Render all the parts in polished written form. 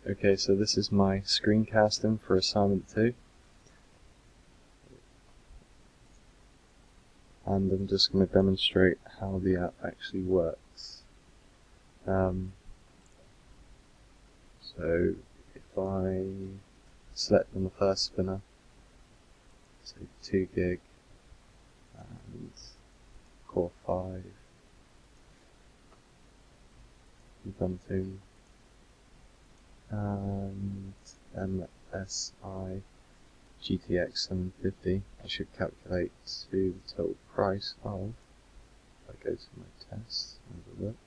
Okay, so this is my screencasting for assignment 2. And I'm just going to demonstrate how the app actually works. So if I select on the first spinner, say 2 gig and Core 5, Ubuntu, and MSI GTX 750, I should calculate to the total price of, if I go to my test and have a look,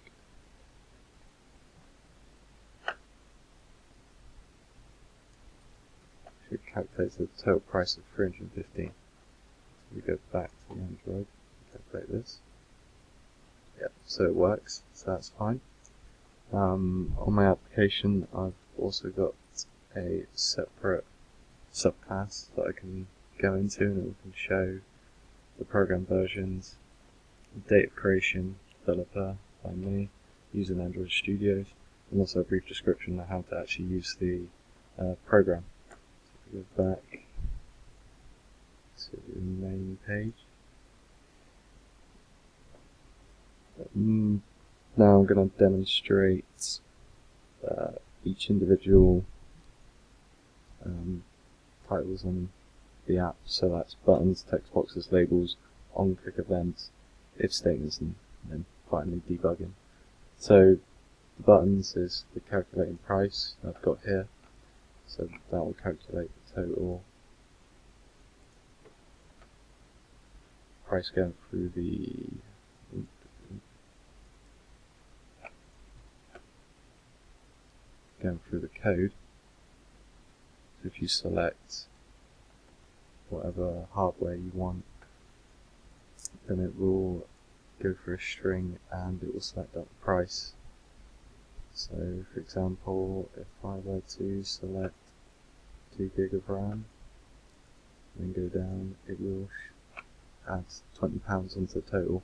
should calculate to the total price of 350. We go back to the Android, calculate this. Yep, so it works, so that's fine. On my application, I've also got a separate subclass that I can go into, and it can show the program versions, date of creation, developer by me, using Android Studios, and also a brief description of how to actually use the program. So if we go back to the main page, now I'm going to demonstrate each individual titles on the app, so that's buttons, text boxes, labels, on-click events, if statements, and then finally debugging. So the buttons is the calculating price I've got here, so that will calculate the total price going through the code. So if you select whatever hardware you want, then it will go for a string and it will select out the price. So for example, if I were to select 2 gig of RAM, then go down, it will add £20 onto the total.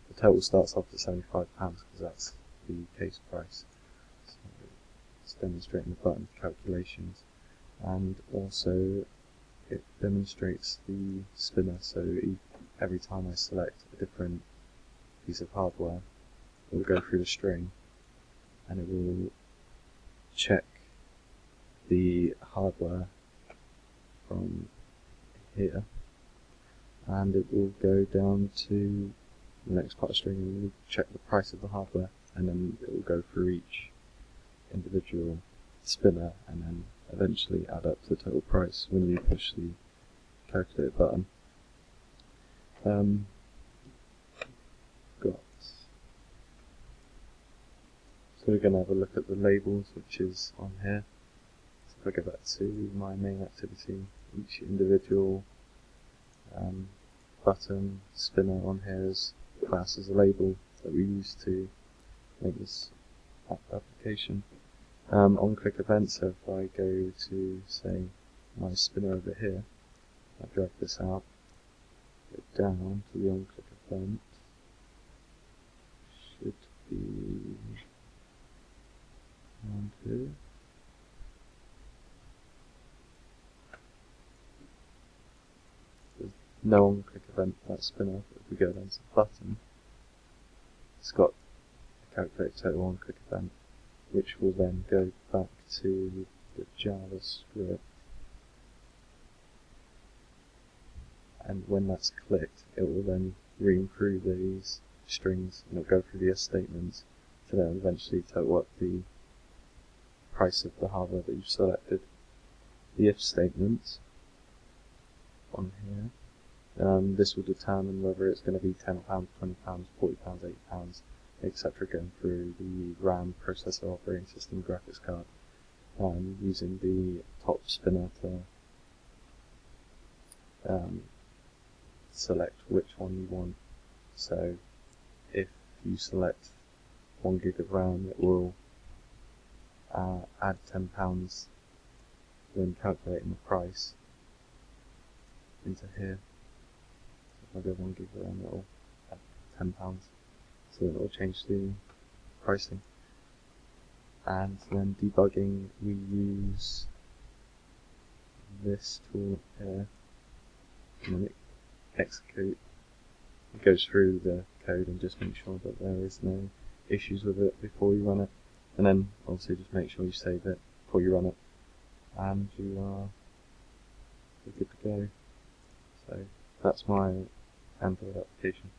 The total starts off at £75 because that's the case price. So it's demonstrating the button calculations, and also it demonstrates the spinner, so every time I select a different piece of hardware, it will go through the string and it will check the hardware from here, and it will go down to the next part of the string and will check the price of the hardware, and then it will go through each individual spinner and then eventually add up to the total price when you push the calculate button. So we're going to have a look at the labels, which is on here. So if I go back to my main activity, each individual button spinner on here is classed as a label that we use to make this application. On click events, so if I go to, say, my spinner over here, I drag this out, go down to the on click event, should be around here. There's no on click event for that spinner, but if we go down to the button, it's got a calculate total on click event, which will then go back to the JavaScript, and when that's clicked, it will then ream through these strings and it'll go through the if statements to then eventually total up the price of the hardware that you've selected. The if statement on here, this will determine whether it's going to be £10, £20, £40, £80, etc. going through the RAM, processor, operating system, graphics card, using the top spinner to select which one you want. So if you select 1 gig of RAM, it will add £10 when calculating the price into here. So if I go 1 gig of RAM, it will add £10, so it will change the pricing. And then debugging, we use this tool here, and then it goes through the code and just make sure that there is no issues with it before you run it, and then obviously just make sure you save it before you run it, and you're good to go. So that's my Android application.